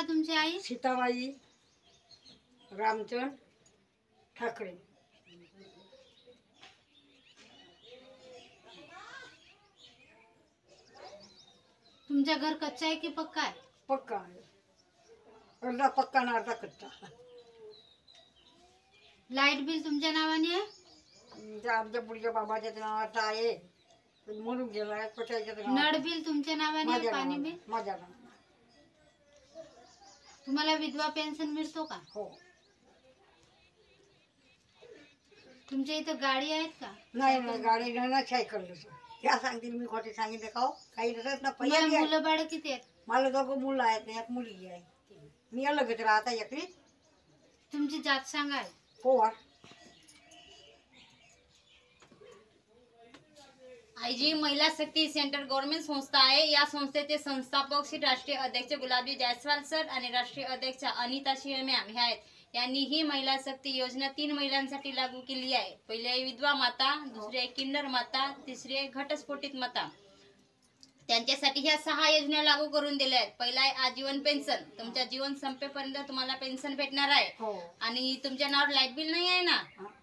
तुमची आई? सीताबाई रामचंद ठाकरे. तुमचा घर कच्चा आहे की पक्का आहे? पक्का आहे. अर्धा पक्का ना अर्धा कच्चा. लाईट बिल तुमच्या नावाने आहे? आमच्या पुढच्या बाबाच्या नावाचा आहे, म्हणून गेला कशाच्या नळ बिल तुमच्या नावाने आहे? पाणी बिल माझ्या नावाने. तुम्हाला विधवा पेन्शन मिळतो का? हो. तुमच्या इथं गाडी आहेत का? नाही नाही, गाडी नाही ना, सायकल नसेल. त्या सांगतील मी खोटे सांगितले का हो? काही नसत ना. तुम्हाला मुलं बाळ किती आहेत? मला दोघं मुलं आहेत ना, एक मुलगी आहे. मी अलगच राहता एकली. तुमची जात सांगा. पोवार. आयजी महिला शक्ती सेंटर गव्हर्नमेंट संस्था आहे. या संस्थेचे संस्थापक श्री राष्ट्रीय अध्यक्ष गुलाबजी जायस्वाल सर आणि राष्ट्रीय अध्यक्ष अनिता शिवे मॅम हे आहेत. यांनी ही महिला शक्ती योजना 3 महिलांसाठी लागू केली आहे. पहिले आहे विधवा माता, दुसरी आहे किन्नर माता, तिसरी आहे घटस्फोटित माता. त्यांच्यासाठी ह्या 6 योजना लागू करून दिल्या आहेत. पहिला आहे आजीवन पेन्शन. तुमच्या जीवन संपेपर्यंत तुम्हाला पेन्शन भेटणार आहे. आणि तुमच्या नावावर लाईट बिल नाही आहे ना,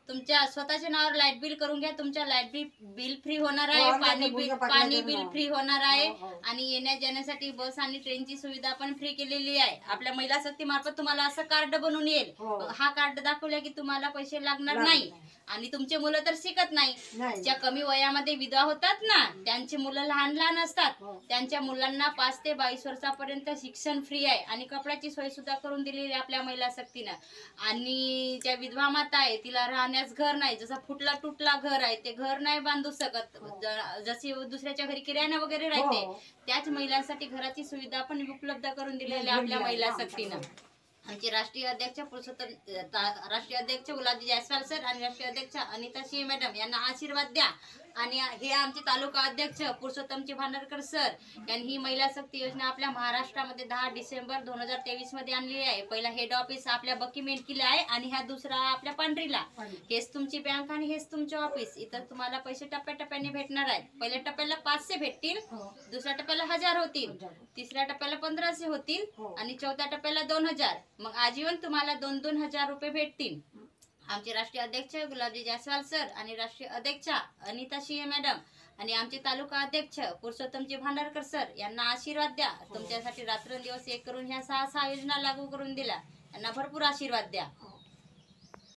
तुमच्या स्वतःच्या नावावर लाईट बिल करून घ्या. तुमच्या लाईट बिल फ्री होणार आहे, पाणी बिल फ्री होणार आहे. आणि येण्या जाण्यासाठी बस आणि ट्रेनची सुविधा पण फ्री केलेली आहे. आपल्या महिला शक्ती मार्फत तुम्हाला असं कार्ड बनवून येईल. हा कार्ड दाखवला की तुम्हाला पैसे लागणार नाही. आणि तुमचे मुलं तर शिकत नाही. ज्या कमी वयामध्ये विधवा होतात ना, त्यांची मुलं लहान लहान असतात, त्यांच्या मुलांना 5 ते 22 वर्षापर्यंत शिक्षण फ्री आहे. आणि कपड्याची सोय सुद्धा करून दिलेली आहे आपल्या महिला शक्तीनं. आणि ज्या विधवा माता आहे तिला राहण्यास घर नाही, जसं फुटला तुटला घर आहे ते घर नाही बांधू शकत, जशी दुसऱ्याच्या घरी किराणा वगैरे राहते, त्याच महिलांसाठी घराची सुविधा पण उपलब्ध करून दिलेली आहे आपल्या महिला शक्तीनं. आमचे राष्ट्रीय अध्यक्ष राष्ट्रीय अध्यक्ष गुलाबजी जायस्वाल सर आणि राष्ट्रीय अध्यक्ष अनिता शिवे मॅडम यांना आशीर्वाद द्या. आणि हे आमचे तालुका अध्यक्ष पुरुषोत्तमजी भांडारकर सर यांनी ही महिला शक्ती योजना आपल्या महाराष्ट्रामध्ये 10 डिसेंबर 2023 मध्ये आणलेली आहे. पहिला हेड ऑफिस आपल्या बकी मेंढकीला आहे आणि हा दुसरा आपल्या पांढरीला. हेच तुमची बँक आणि हेच तुमचे ऑफिस. इथं तुम्हाला पैसे टप्प्याटप्प्याने भेटणार आहेत. पहिल्या टप्प्याला 500 भेटतील, दुसऱ्या टप्प्याला 1000 होतील, तिसऱ्या टप्प्याला 1500 होतील आणि चौथ्या टप्प्याला 2000. मग आजीवन तुम्हाला 2-2 हजार रुपये भेटतील. आमचे राष्ट्रीय अध्यक्ष गुलाबजी जायस्वाल सर आणि राष्ट्रीय अध्यक्ष अनिता शिवे मॅडम आणि आमचे तालुका अध्यक्ष पुरुषोत्तमजी भांडारकर सर यांना आशीर्वाद द्या. तुमच्यासाठी रात्रंदिवस एक करून ह्या 6 योजना लागू करून दिल्या. यांना भरपूर आशीर्वाद द्या.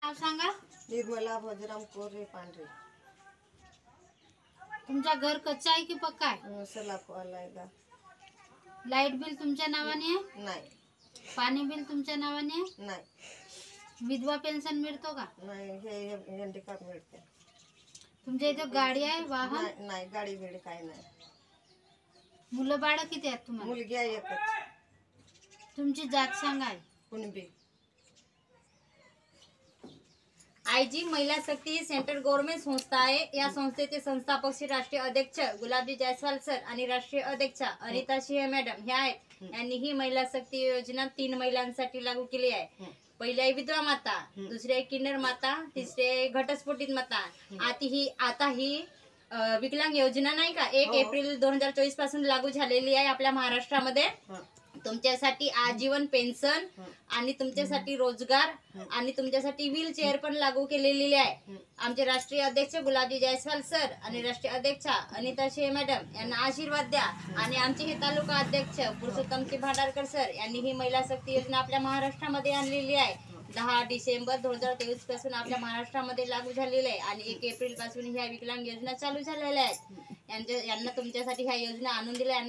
नाव सांगा. निर्मला भजराम कोरे पांढरे. तुमचा घर कच्चा आहे की पक्का आहे? लाईट बिल तुमच्या नावाने आहे? नाही. पाणी बिल तुमच्या नावाने आहे? नाही. विधवा पेन्शन मिळतो का? नाही, हे हँडिकॅप मिळते. तुमच्या इथे गाडी आहे, वाहन? नाही, गाडी बिडी काही नाही. मुलं बाळ किती आहेत तुम्हाला? मुलगी आहे एकच. तुमची जात सांगा. कुणबी. आयजी महिला शक्ती सेंटर गव्हर्नमेंट संस्था आहे. या संस्थेचे संस्थापक श्री राष्ट्रीय अध्यक्ष गुलाबजी जायस्वाल सर आणि राष्ट्रीय अध्यक्ष अनिता शिवे मॅडम हे आहेत. यांनी ही महिला शक्ती योजना 3 महिलांसाठी लागू केली आहे. पहिली आहे विधवा माता, दुसरी आहे किन्नर माता, तिसरी आहे घटस्फोटित माता. आता ही विकलांग योजना नाही का 1 एप्रिल 2024 पासून लागू झालेली आहे आपल्या महाराष्ट्रामध्ये. तुमच्यासाठी आजीवन पेन्शन आणि तुमच्यासाठी रोजगार आणि तुमच्यासाठी व्हीलचेअर पण लागू केलेली आहे. आमचे राष्ट्रीय अध्यक्ष गुलाबजी जायस्वाल सर आणि राष्ट्रीय अध्यक्ष अनिता शिवे मॅडम यांना आशीर्वाद द्या. आणि आमचे हे तालुका अध्यक्ष पुरुषोत्तमजी भांडारकर सर यांनी ही महिला शक्ती योजना आपल्या महाराष्ट्रामध्ये आणलेली आहे. 10 डिसेंबर 2023 पासून आपल्या महाराष्ट्रामध्ये लागू झालेली आहे. आणि 1 एप्रिल पासून ह्या विकलांग योजना चालू झालेल्या आहेत. यांना तुमच्यासाठी ह्या योजना आणून दिल्या.